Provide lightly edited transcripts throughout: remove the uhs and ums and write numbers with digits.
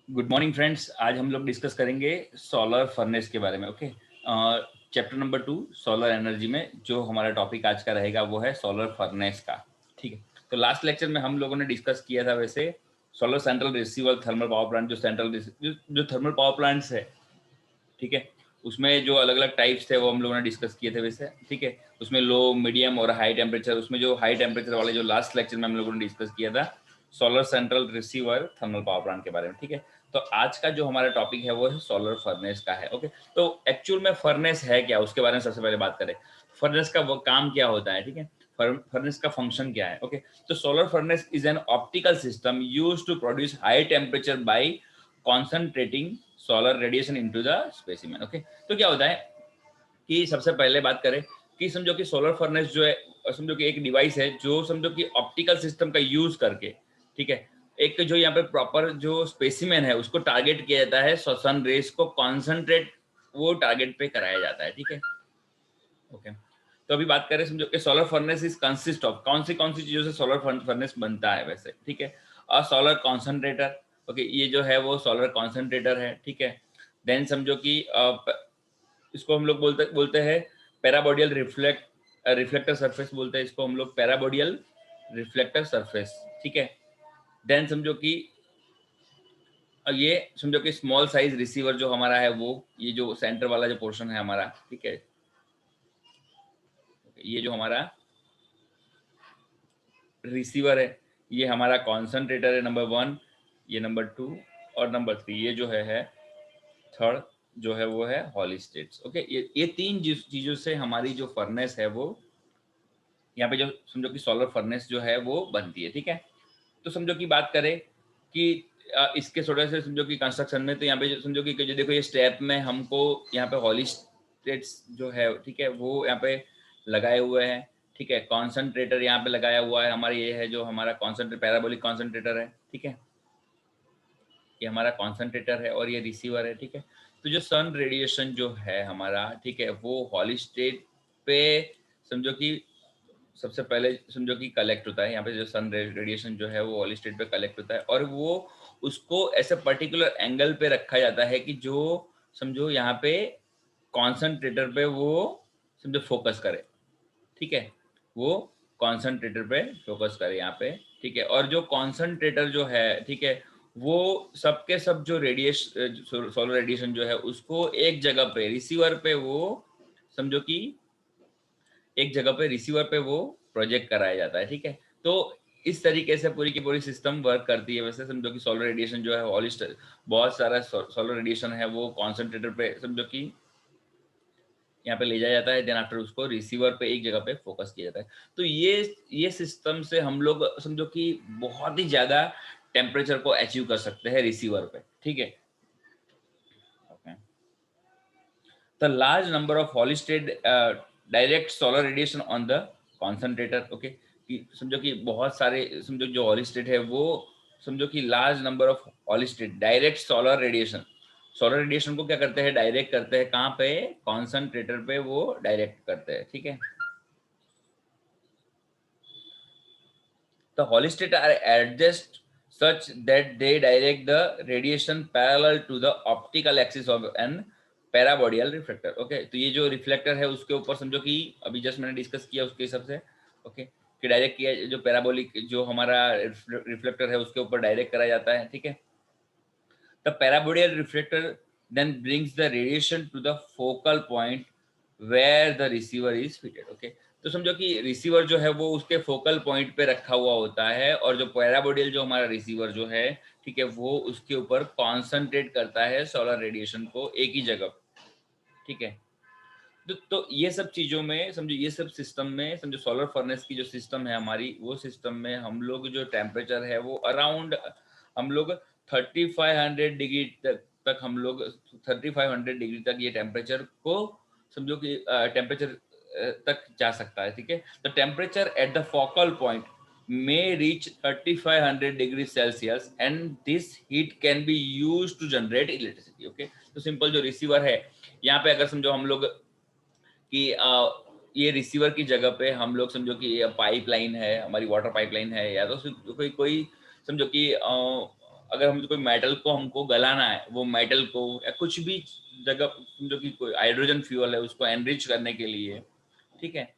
Good morning friends. आज हम लोग डिस्कस करेंगे सोलर फर्नेस के बारे में। Okay, chapter number 2 solar energy में जो हमारा टॉपिक आज का रहेगा वो है सोलर फर्नेस का। ठीक है, तो लास्ट लेक्चर में हम लोगों ने डिस्कस किया था वैसे solar central receiver thermal power plant, जो थर्मल पावर प्लांट्स है, ठीक है, उसमें जो अलग अलग टाइप्स थे वो हम लोगों ने डिस्कस किए थे वैसे। ठीक है, उसमें लो, मीडियम और हाई टेम्परेचर, उसमें जो हाई टेम्परेचर वाले जो लास्ट लेक्चर में हम लोगों ने डिस्कस किया था solar central receiver thermal power plant के बारे में। ठीक है, तो आज का जो हमारा टॉपिक है वो है सोलर फर्नेस का है। ओके, तो एक्चुअल में फर्नेस है क्या, उसके बारे में सबसे पहले बात करें। फर्नेस का वो काम क्या होता है, ठीक है, फर्नेस का फंक्शन क्या है। ओके, तो solar furnace is an optical system used to produce high temperature by concentrating solar radiation into the specimen. Okay, तो क्या होता है कि सबसे पहले बात करें कि समझो कि सोलर फर्नेस जो है, समझो कि एक डिवाइस है जो समझो कि ऑप्टिकल सिस्टम का यूज करके, ठीक है, एक जो यहाँ पे प्रॉपर जो स्पेसिमेन है उसको टारगेट किया जाता है, सन रेस को कॉन्सेंट्रेट वो टारगेट पे कराया जाता है। ठीक है, ओके, तो अभी बात करें समझो कि solar furnace is consist of कौन सी चीजों से सोलर फर्नेस बनता है वैसे। ठीक है, और सोलर कॉन्सेंट्रेटर, ओके, ये जो है वो सोलर कॉन्सेंट्रेटर है। ठीक है, देन समझो कि इसको हम लोग बोलते बोलते हैं पैराबोडियल रिफ्लेक्टर सरफेस बोलते हैं इसको हम लोग, पैराबोडियल रिफ्लेक्टर सरफेस। ठीक है, देन समझो कि ये समझो कि स्मॉल साइज रिसीवर जो हमारा है वो, ये जो सेंटर वाला जो पोर्शन है हमारा, ठीक है, ये जो हमारा रिसीवर है ये हमारा कॉन्सेंट्रेटर है, नंबर 1, ये नंबर 2 और नंबर 3 ये जो है थर्ड जो है वो है हॉली स्टेट्स। ओके, ये तीन चीजों से हमारी जो फर्नेस है वो, यहाँ पे जो समझो कि सोलर फर्नेस जो है वो बनती है। ठीक है, तो समझो कि बात करें कि इसके थोड़े से समझो कि कंस्ट्रक्शन में, तो यहाँ पे जो समझो कि जो देखो ये स्टेप में हमको यहाँ पे हॉली स्टेट्स जो है, ठीक है, वो यहाँ पे लगाए हुए हैं। ठीक है, कॉन्सेंट्रेटर यहाँ पे लगाया हुआ है हमारा, ये है जो हमारा कॉन्सेंट्रेटर, पैराबोलिक कॉन्सेंट्रेटर है। ठीक है, ये हमारा कॉन्सेंट्रेटर है और ये रिसीवर है। ठीक है, तो जो सन रेडिएशन जो है हमारा, ठीक है, वो हॉली स्टेट पे समझो कि सबसे पहले समझो कि कलेक्ट होता है। यहाँ पे जो सन रेडिएशन जो है वो हॉली स्टेट पे कलेक्ट होता है और वो उसको ऐसे पर्टिकुलर एंगल पे रखा जाता है कि जो समझो यहाँ पे कॉन्सेंट्रेटर पे वो समझो फोकस करे। ठीक है, वो कॉन्सेंट्रेटर पे फोकस करे यहाँ पे। ठीक है, और जो कॉन्सेंट्रेटर जो है, ठीक है, वो सबके सब जो रेडिएशन, सोलर रेडिएशन जो है उसको एक जगह पे रिसीवर पे वो समझो कि एक जगह पे रिसीवर पे वो प्रोजेक्ट कराया जाता है। ठीक है, तो इस तरीके से पूरी की पूरी सिस्टम वर्क करती है। वैसे समझो कि सोलर रेडिएशन जो है बहुत सारा सोलर रेडिएशन है वो कॉन्सेंट्रेटर पे समझो कि यहाँ पे ले जाया जाता है, देन आफ्टर उसको रिसीवर पे एक जगह पे फोकस किया जाता है। तो ये सिस्टम से हम लोग समझो कि बहुत ही ज्यादा टेम्परेचर को अचीव कर सकते हैं रिसीवर पे। ठीक है, okay, the large number of solid-state direct solar radiation on the concentrator। Okay, कि समझो कि बहुत सारे समझो जो हॉली स्टेट है वो समझो कि large number of holy state direct solar radiation को क्या करते हैं, डायरेक्ट करते हैं कहाँ पे, कॉन्सेंट्रेटर पे वो डायरेक्ट करते हैं। ठीक है, the holy state are adjust such that they direct the radiation parallel to the optical axis of an paraboloidal reflector. Okay, तो ये जो रिफ्लेक्टर है उसके ऊपर समझो कि अभी जस्ट मैंने डिस्कस किया उसके हिसाब से, ओके, कि डायरेक्ट किया जो पैराबोलिक जो हमारा रिफ्लेक्टर है उसके ऊपर डायरेक्ट करा जाता है। ठीक है, the paraboloidal reflector then brings the radiation to the focal point where the receiver is fitted. Okay, तो समझो कि रिसीवर जो है वो उसके फोकल पॉइंट पे रखा हुआ होता है और जो पैराबोडियल जो हमारा रिसीवर जो है, ठीक है, वो उसके ऊपर कॉन्सेंट्रेट करता है सोलर रेडिएशन को एक ही जगह। ठीक है, तो ये सब चीजों में समझो, ये सब सिस्टम में समझो सोलर फर्नेस की जो सिस्टम है हमारी, वो सिस्टम में हम लोग जो टेम्परेचर है वो अराउंड हम लोग 3500 डिग्री तक हम लोग 3500 डिग्री तक ये टेम्परेचर को समझो कि टेम्परेचर तक जा सकता है। ठीक है, तो temperature at the focal point may reach 3500 degree Celsius and this heat can be use to generate electricity. Okay, तो सिंपल जो रिसीवर है यहाँ पे अगर समझो हम लोग कि ये रिसीवर की जगह पे हम लोग समझो कि पाइपलाइन है हमारी, वाटर पाइपलाइन है, या तो कोई समझो कि अगर हम कोई मेटल को हमको गलाना है, वो मेटल को या कुछ भी जगह जो कि कोई हाइड्रोजन फ्यूल है उसको एनरिच करने के लिए, ठीक है,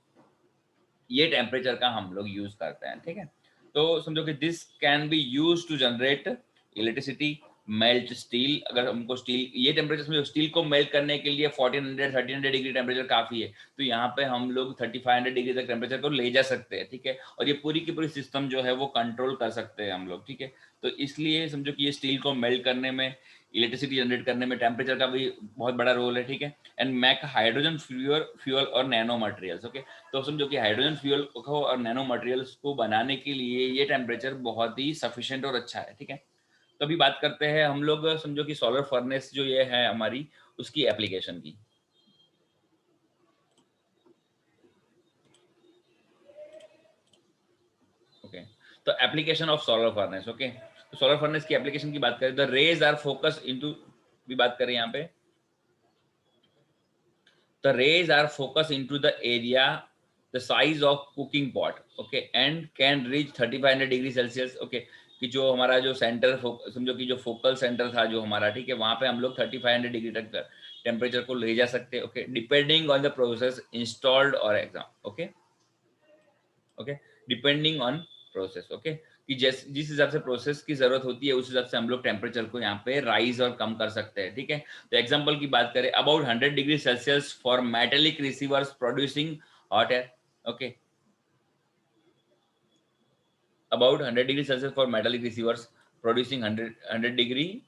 ये टेम्परेचर का हम लोग यूज करते हैं, ठीक है। तो समझो कि this can be use to generate electricity, melt steel. अगर हमको स्टील, ये टेम्परेचर समझो स्टील को मेल्ट करने के लिए 1400 डिग्री टेम्परेचर काफी है, तो यहाँ पे हम लोग 3500 डिग्री तक टेम्परेचर को ले जा सकते हैं, ठीक है। और ये पूरी की पूरी सिस्टम जो है वो कंट्रोल कर सकते हैं हम लोग, ठीक है। तो इसलिए समझो कि ये स्टील को मेल्ट करने में, इलेक्ट्रिसिटी जनरेट करने में टेम्परेचर का भी बहुत बड़ा रोल है, ठीक है। एंड मैक हाइड्रोजन फ्यूल और नैनो मटेरियल्स, ओके। तो समझो कि हाइड्रोजन फ्यूल को और नैनो मटेरियल्स को बनाने के लिए ये टेम्परेचर बहुत ही सफिशिएंट और अच्छा है, ठीक है। तो अभी बात करते हैं हम लोग, समझो कि सोलर फर्नेस जो ये है हमारी, उसकी एप्लीकेशन की। ओके, तो application of solar furnace, okay. तो सोलर फर्नेस की एप्लीकेशन की बात करें, the rays are focus into, भी बात करें यहाँ पे, the rays are focused into the area the size of cooking pot, okay, and can reach 3500 degree Celsius, okay. कि जो हमारा जो सेंटर समझो कि जो फोकल सेंटर था जो हमारा, ठीक है, वहां पे हम लोग 3500 डिग्री तक टेम्परेचर को ले जा सकते हैं, okay, depending on the process installed और exam, okay, okay, depending on process, okay. कि जिस हिसाब से प्रोसेस की जरूरत होती है उस हिसाब से हम लोग टेम्परेचर को यहाँ पे राइज और कम कर सकते हैं, ठीक है। तो एग्जांपल की बात करें, about 100 degree Celsius for metallic receivers producing hot air, okay, about 100 degree Celsius for metallic receivers producing 100 degree,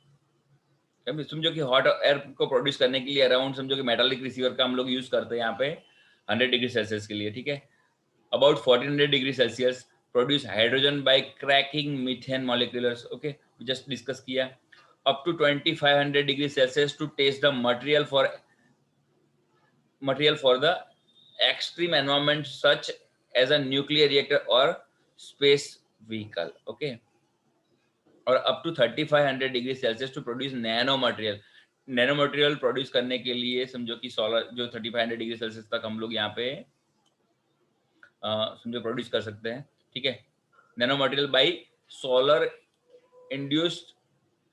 समझो कि हॉट एयर को प्रोड्यूस करने के लिए अराउंड, समझो कि मेटालिक रिसीवर का हम लोग यूज करते हैं यहाँ पे 100 डिग्री सेल्सियस के लिए, ठीक है। about 1400 degree Celsius produce hydrogen by cracking methane molecules, okay, we just discuss किया। up to 2500 degree Celsius to test the material for the extreme environment such as a nuclear reactor or space vehicle, okay। और up to 3500 degree Celsius to produce nano material, nano material produce करने के लिए समझो कि solar जो 3500 degree Celsius तक हम लोग यहाँ पे समझो प्रोड्यूस कर सकते हैं, ठीक है। Nano material by solar induced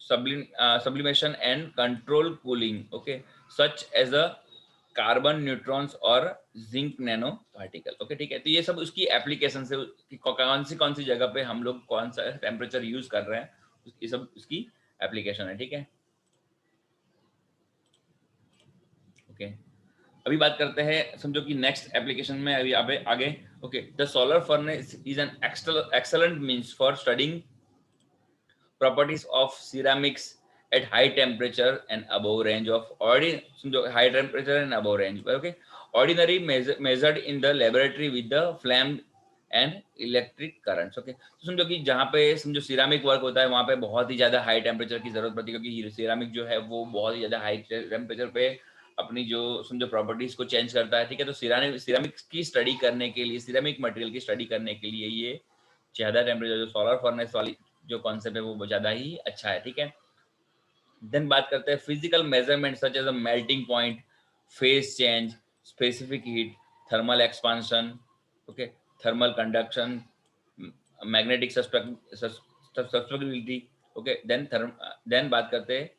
sublimation and control cooling, okay, such as a carbon neutrons और जिंक नैनो पार्टिकल, ओके, ठीक है। तो ये सब उसकी एप्लीकेशन से कि कौन सी जगह पे हम लोग कौन सा टेम्परेचर यूज कर रहे हैं, ये सब उसकी एप्लीकेशन है, ठीक है, ओके। अभी बात करते हैं समझो कि नेक्स्ट एप्लीकेशन में, अभी आगे, okay. The solar furnace is an excellent means for studying properties of ceramics at high temperature and above range of high temperature and above range, okay, ordinary measured in the laboratory with the flame and electric currents, okay. तो समझो कि जहाँ पे समझो ceramic work होता है वहाँ पे बहुत ही ज्यादा हाई टेम्परेचर की जरूरत पड़ती है, क्योंकि सिरामिक जो है वो बहुत ही ज्यादा हाई टेम्परेचर पे अपनी जो समझो प्रॉपर्टीज को चेंज करता है, ठीक है। तो सिरामिक की स्टडी करने के लिए, सिरामिक मटेरियल की स्टडी करने के लिए ये ज्यादा टेम्परेचर जो सोलर फर्नेस वाली जो कॉन्सेप्ट है वो ज्यादा ही अच्छा है, ठीक है। देन बात करते हैं physical measurement such as a melting point, phase change, specific heat, thermal expansion, okay, thermal conduction, magnetic susceptibility, okay. Then बात करते हैं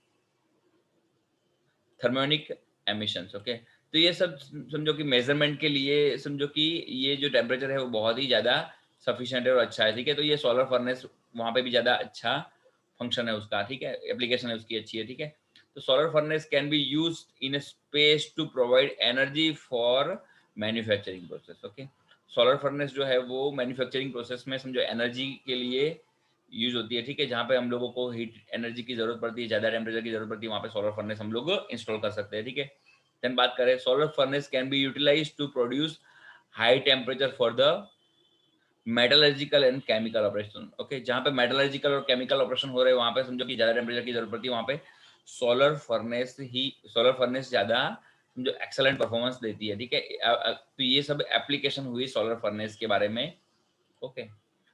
थर्मोनिक एमिशंस, ओके। तो ये सब समझो कि मेजरमेंट के लिए समझो कि ये जो टेम्परेचर है वो बहुत ही ज्यादा सफिशिएंट है और अच्छा है, ठीक है। तो ये सोलर फर्नेस वहां पे भी ज्यादा अच्छा फंक्शन है उसका, ठीक है, एप्लीकेशन है उसकी अच्छी है, ठीक है। तो solar furnace can be use in space to provide energy for manufacturing process, okay. Solar furnace जो है वो मैन्युफैक्चरिंग प्रोसेस में समझो एनर्जी के लिए यूज होती है, ठीक है। जहाँ पे हम लोगों को हीट एनर्जी की जरूरत पड़ती है, ज्यादा टेम्परेचर की जरूरत पड़ती है, वहाँ पे सोलर फर्नेस हम लोग इंस्टॉल कर सकते हैं, ठीक है। देन बात करें, solar furnace can be utilise to produce high temperature for the metallurgical and chemical operation, okay. जहाँ पे मेटलर्जिकल और केमिकल ऑपरेशन हो रहे हैं वहाँ पे समझो कि ज्यादा टेम्परेचर की जरूरत पड़ती है, वहाँ पे सोलर फर्नेस ज्यादा जो एक्सेलेंट परफॉर्मेंस देती है, ठीक है। तो ये सब एप्लीकेशन हुई सोलर फर्नेस के बारे में, ओके।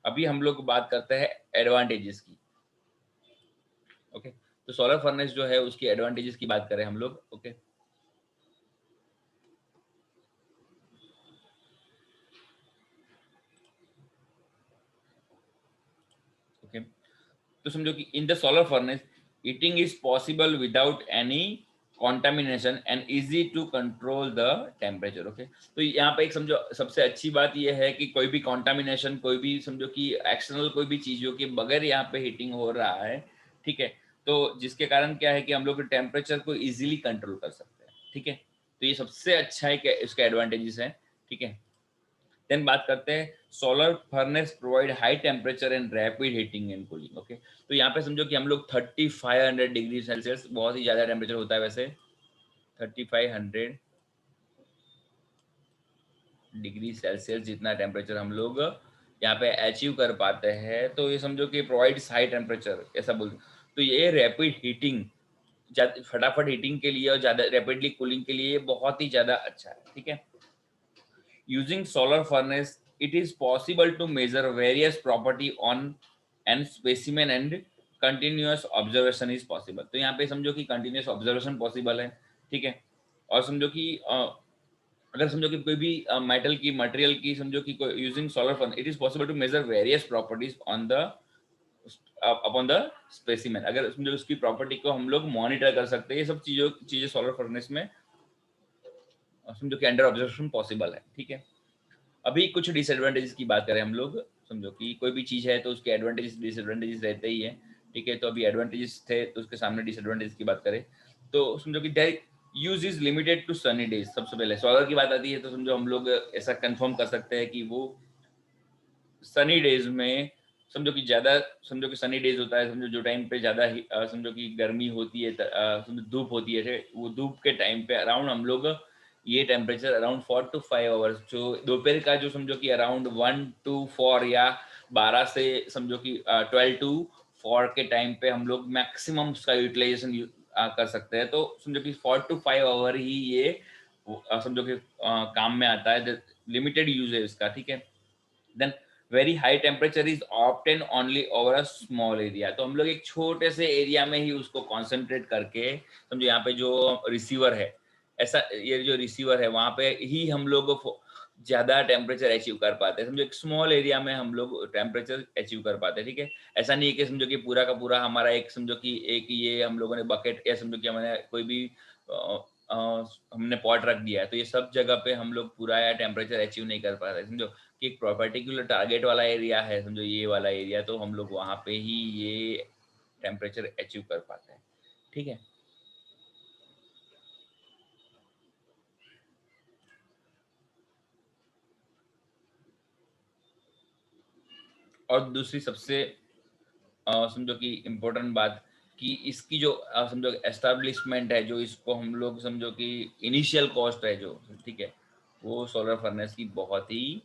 अभी हम लोग बात करते हैं एडवांटेजेस की, ओके। तो सोलर फर्नेस जो है उसकी एडवांटेजेस की बात करें हम लोग, ओके, ओके। तो समझो कि in the solar furnace heating is possible without any contamination and easy to control the temperature. Okay, तो यहाँ पे एक समझो सबसे अच्छी बात यह है कि कोई भी कॉन्टामिनेशन, कोई भी समझो कि एक्सटर्नल कोई भी चीजों के बगैर यहाँ पे हीटिंग हो रहा है, ठीक है। तो जिसके कारण क्या है कि हम लोग टेम्परेचर को इजीली कंट्रोल कर सकते हैं, ठीक है। तो ये सबसे अच्छा है कि इसके एडवांटेजेस है, ठीक है। देन बात करते हैं solar furnace provide high temperature and rapid heating and cooling. Okay, तो यहाँ पे समझो कि हम लोग 3500 डिग्री सेल्सियस, बहुत ही ज्यादा टेम्परेचर होता है वैसे, 3500 डिग्री सेल्सियस जितना टेम्परेचर हम लोग यहाँ पे अचीव कर पाते हैं, तो ये समझो कि प्रोवाइड्स हाई टेम्परेचर, ऐसा बोल। तो ये रैपिड हीटिंग, फटाफट हीटिंग के लिए और ज्यादा रैपिडली कूलिंग के लिए बहुत ही ज्यादा अच्छा है, ठीक है। Using solar furnace, it is possible to measure various property on and specimen and continuous observation is possible। तो यहाँ पे समझो कि continuous observation possible है, ठीक है। और समझो कि अगर समझो कि कोई भी मेटल की मटेरियल की समझो कि using solar furnace it is possible to measure various properties on the upon the specimen. अगर समझो उसकी प्रॉपर्टी को हम लोग मॉनिटर कर सकते हैं, ये सब चीजें सोलर फर्नेस में समझो कि अंडर ऑब्जर्वेशन पॉसिबल है, ठीक है। अभी कुछ डिसएडवांटेजेस की बात करें हम लोग, समझो कि कोई भी चीज है तो उसके एडवांटेजेस डिसएडवांटेजेस रहते ही है, ठीक है। तो अभी एडवांटेजेस थे तो उसके सामने डिसएडवांटेजेस की बात करें तो समझो कि their use is limited to sunny days. सबसे पहले सोलर की बात आती है तो समझो हम लोग ऐसा कंफर्म कर सकते हैं कि वो सनी डेज में समझो कि ज्यादा, समझो कि सनी डेज होता है, समझो जो टाइम पे ज्यादा समझो कि गर्मी होती है, समझो धूप होती है, वो धूप के टाइम पे अराउंड हम लोग ये टेम्परेचर अराउंड 4 to 5 आवर्स, जो दोपहर का जो समझो कि अराउंड 1 to 4 या 12 से समझो कि 12 to 4 के टाइम पे हम लोग मैक्सिमम उसका यूटिलाइजेशन कर सकते हैं। तो समझो कि 4 to 5 आवर ही ये समझो कि काम में आता है, लिमिटेड यूज है इसका, ठीक है। Then very high temperature is obtain only over a small area. तो हम लोग एक छोटे से एरिया में ही उसको कॉन्सेंट्रेट करके, समझो यहाँ पे जो रिसीवर है, ऐसा ये जो रिसीवर है वहां पे ही हम लोग ज्यादा टेम्परेचर अचीव कर पाते हैं। समझो एक स्मॉल एरिया में हम लोग टेम्परेचर अचीव कर पाते हैं, ठीक है। ऐसा नहीं है कि समझो कि पूरा का पूरा हमारा एक समझो कि एक ये हम लोगों ने बकेट या समझो कि हमने कोई भी हमने पॉट रख दिया है तो ये सब जगह पे हम लोग पूरा या टेम्परेचर अचीव नहीं कर पाते। समझो कि एक पर्टिकुलर टारगेट वाला एरिया है, समझो ये वाला एरिया, तो हम लोग वहां पे ही ये टेम्परेचर अचीव कर पाते हैं, ठीक है। और दूसरी सबसे समझो कि इम्पोर्टेंट बात कि इसकी जो समझो एस्टेब्लिशमेंट है, जो इसको हम लोग समझो कि इनिशियल कॉस्ट है जो, ठीक है, वो सोलर फर्नेस की बहुत ही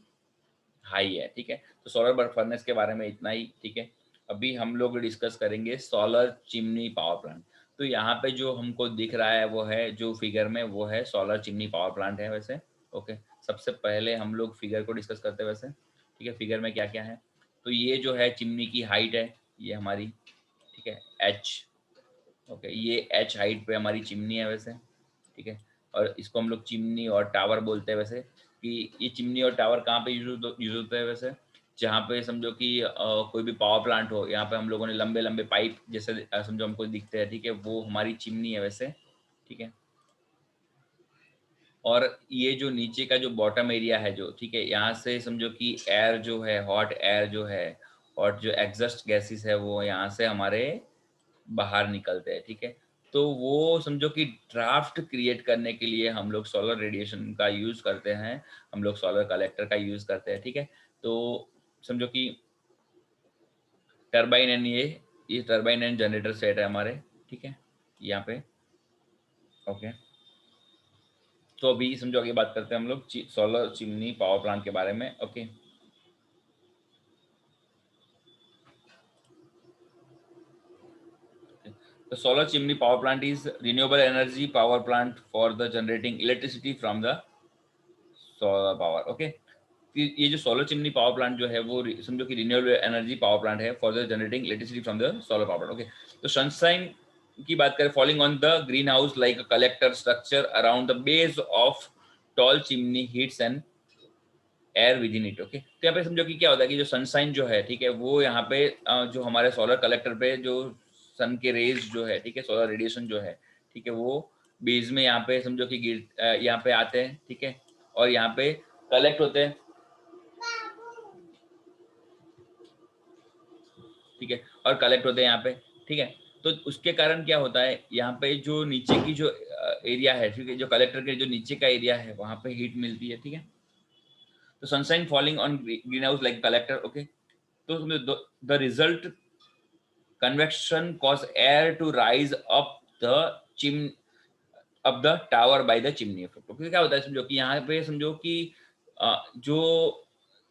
हाई है, ठीक है। तो सोलर फर्नेस के बारे में इतना ही, ठीक है। अभी हम लोग डिस्कस करेंगे सोलर चिमनी पावर प्लांट। तो यहाँ पे जो हमको दिख रहा है वो है जो फिगर में, वो है सोलर चिमनी पावर प्लांट है वैसे। ओके, सबसे पहले हम लोग फिगर को डिस्कस करते हैं वैसे, ठीक है। फिगर में क्या क्या है, तो ये जो है चिमनी की हाइट है, ये हमारी, ठीक है, एच। ओके, ये एच हाइट पे हमारी चिमनी है वैसे, ठीक है। और इसको हम लोग चिमनी और टावर बोलते हैं वैसे, कि ये चिमनी और टावर कहाँ पे यूज होते हैं वैसे, जहाँ पे समझो कि कोई भी पावर प्लांट हो, यहाँ पे हम लोगों ने लंबे लंबे पाइप जैसे समझो हमको दिखते हैं, ठीक है, वो हमारी चिमनी है वैसे, ठीक है। और ये जो नीचे का जो बॉटम एरिया है जो, ठीक है, यहाँ से समझो कि एयर जो है, हॉट एयर जो है और जो एग्जॉस्ट गैसेस है वो यहाँ से हमारे बाहर निकलते हैं, ठीक है। तो वो समझो कि ड्राफ्ट क्रिएट करने के लिए हम लोग सोलर रेडिएशन का यूज करते हैं, हम लोग सोलर कलेक्टर का यूज करते हैं, ठीक है। तो समझो कि टरबाइन एंड ये टरबाइन एंड जनरेटर सेट है हमारे, ठीक है, यहाँ पे। ओके, तो अभी समझो आगे बात करते हैं हम लोग सोलर चिमनी पावर प्लांट के बारे में। Okay, the solar chimney power plant is renewable energy power plant for the generating electricity from the solar power. Okay, ये जो सोलर चिमनी पावर प्लांट जो है वो समझो कि रिन्यूएबल एनर्जी पावर प्लांट है for the generating electricity from the solar power. Okay, तो sunshine की बात करें, falling on the green house like a collector structure around the base of tall chimney heats and air with in it. Okay, तो यहाँ पे समझो कि क्या होता है कि जो सनशाइन जो है, ठीक है, वो यहाँ पे जो हमारे सोलर कलेक्टर पे जो सन के रेज जो है, ठीक है, सोलर रेडिएशन जो है, ठीक है, वो बेस में यहाँ पे समझो कि यहाँ पे आते हैं, ठीक है, और यहाँ पे कलेक्ट होते हैं, ठीक है, और कलेक्ट होते हैं यहाँ पे, ठीक है। तो उसके कारण क्या होता है, यहाँ पे जो नीचे की जो एरिया है, ठीक है, जो कलेक्टर के जो नीचे का एरिया है, वहां पे हीट मिलती है, ठीक है। तो sunshine falling on green house like collector. Okay, तो the result convection cause air to rise up the chim up the tower by the chimney effect। तो क्या होता है, समझो कि यहाँ पे समझो कि जो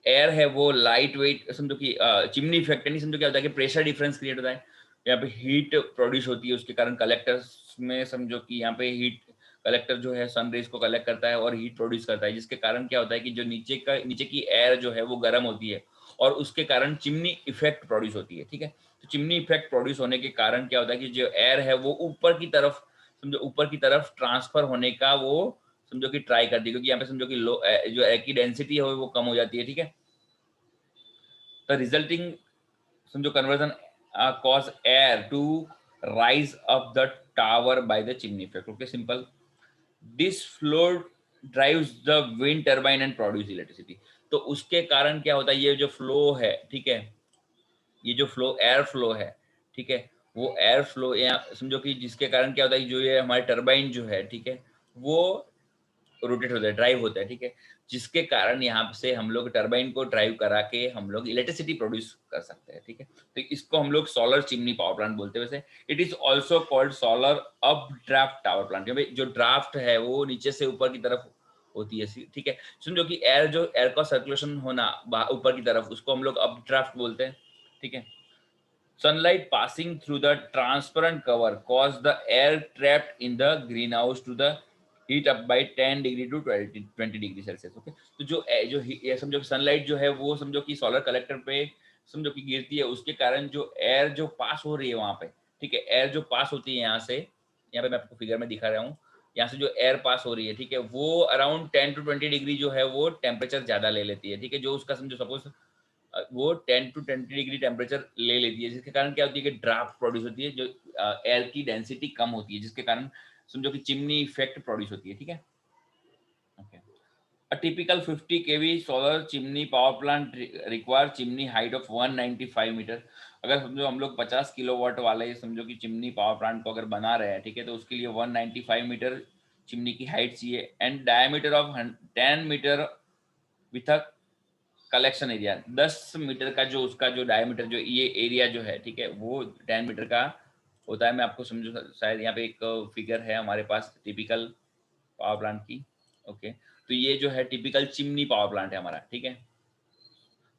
एयर है वो लाइट वेट, समझो कि चिमनी इफेक्ट नहीं, समझो क्या होता है कि प्रेशर डिफरेंस क्रिएट होता है, यहाँ पे हीट प्रोड्यूस होती है, उसके कारण कलेक्टर्स में समझो कि यहाँ पे हीट, कलेक्टर जो है सन रेज को कलेक्ट करता है और हीट प्रोड्यूस करता है, जिसके कारण क्या होता है कि जो नीचे की एयर जो है वो गर्म होती है और उसके कारण चिमनी इफेक्ट प्रोड्यूस होती है, ठीक है। तो चिमनी इफेक्ट प्रोड्यूस होने के कारण क्या होता है कि जो एयर है वो ऊपर की तरफ, समझो ऊपर की तरफ ट्रांसफर होने का वो समझो कि ट्राई करती है, क्योंकि यहाँ पे समझो कि लो जो एयर की डेंसिटी है वो कम हो जाती है, ठीक है। द रिजल्टिंग समझो conversion cause air to rise up the tower by the chimney effect. Okay, simple. This flow drives the wind turbine and produce electricity. तो उसके कारण क्या होता है, ये जो फ्लो है, ठीक है, ये जो फ्लो एयर फ्लो है, ठीक है, वो एयर फ्लो या समझो कि जिसके कारण क्या होता है, जो ये हमारे टर्बाइन जो है, ठीक है, वो रोटेट होता है, ड्राइव होता है, ठीक है, जिसके कारण यहाँ से हम लोग टर्बाइन को ड्राइव करा के हम लोग इलेक्ट्रिसिटी प्रोड्यूस कर सकते हैं, ठीक है। तो इसको हम लोग सोलर चिमनी पावर प्लांट बोलते हैं। वैसे it is also called solar up draft power plant, जो ड्राफ्ट है वो नीचे से ऊपर की तरफ होती है, ठीक है। समझो कि एयर का सर्कुलेशन होना ऊपर की तरफ, उसको हम लोग अप ड्राफ्ट बोलते हैं, ठीक है। Sunlight passing through the transparent cover cause the air trapped in the greenhouse to the heat up by 10 degree to 20 degree Celsius. Okay, तो ये समझो कि सनलाइट जो है वो समझो कि सोलर कलेक्टर पे समझो कि गिरती है, उसके कारण जो एयर जो पास हो रही है वहां पे, ठीक है, एयर जो पास होती है यहाँ पे मैं आपको फिगर में दिखा रहा हूँ, यहाँ से जो एयर पास हो रही है, ठीक है, वो अराउंड 10 to 20 डिग्री जो है वो टेम्परेचर ज्यादा ले लेती है, ठीक है, जो उसका समझो सपोज वो 10 to 20 डिग्री टेम्परेचर ले लेती है, जिसके कारण क्या होती है कि ड्राफ्ट प्रोड्यूस होती है, जो एयर की डेंसिटी कम होती है, जिसके कारण समझो कि चिमनी इफेक्ट प्रोड्यूस होती है, ठीक है। Okay, a typical 50 KV solar chimney power plant require chimney height of 195 metre. अगर समझो हम लोग 50 किलोवाट वाले समझो कि चिमनी पावर प्लांट को अगर बना रहे हैं, ठीक है, तो उसके लिए 195 मीटर चिमनी की हाइट चाहिए and diameter of 10 metre with a collection area. 10 metre का जो उसका जो डायमीटर जो ये एरिया जो है, ठीक है, वो 10 मीटर का होता है। मैं आपको समझो, शायद यहाँ पे एक फिगर है हमारे पास टिपिकल पावर प्लांट की। ओके, तो ये जो है टिपिकल चिमनी पावर प्लांट है हमारा, ठीक है,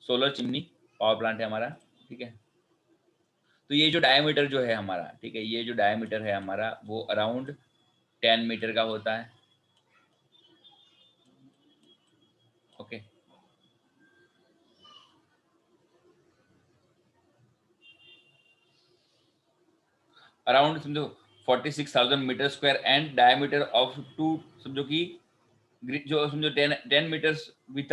सोलर चिमनी पावर प्लांट है हमारा, ठीक है। तो ये जो डायमीटर जो है हमारा, ठीक है, ये जो डायमीटर है हमारा वो अराउंड 10 मीटर का होता है। ओके, अराउंड समझो 46,000 metre square and diameter of two, समझो कि जो समझो 10 मीटर्स विथ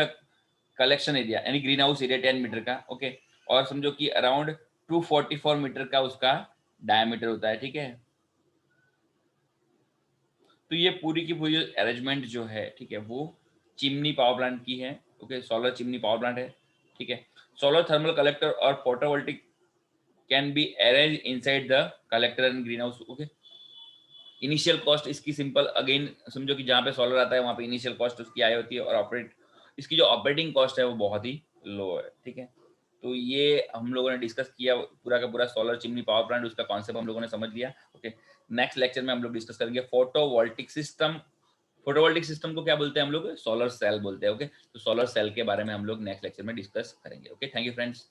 कलेक्शन एरिया यानी ग्रीन हाउस एरिया 10 मीटर का। ओके, और समझो कि अराउंड 244 मीटर का उसका डायमीटर होता है, ठीक है। तो ये पूरी की पूरी अरेंजमेंट जो है, ठीक है, वो चिमनी पावर प्लांट की है। Okay, solar chimney power plant है, ठीक है। सोलर थर्मल कलेक्टर और photovoltaic can be arrange inside the collector and green house. Okay, initial cost इसकी सिंपल अगेन समझो कि जहाँ पे सोलर आता है वहाँ पे इनिशियल कॉस्ट उसकी आई होती है, और इसकी जो ऑपरेटिंग कॉस्ट है वो बहुत ही लो है, ठीक है। तो ये हम लोगों ने डिस्कस किया पूरा का पूरा सोलर चिमनी पावर प्लांट, उसका कॉन्सेप्ट हम लोगों ने समझ लिया। ओके, नेक्स्ट लेक्चर में हम लोग डिस्कस करेंगे फोटोवोल्टिक सिस्टम। फोटोवोल्टिक सिस्टम को क्या बोलते हैं हम लोग? सोलर सेल बोलते हैं। ओके, तो सोलर सेल के बारे में हम लोग नेक्स्ट लेक्चर में डिस्कस करेंगे। Okay, thank you friends.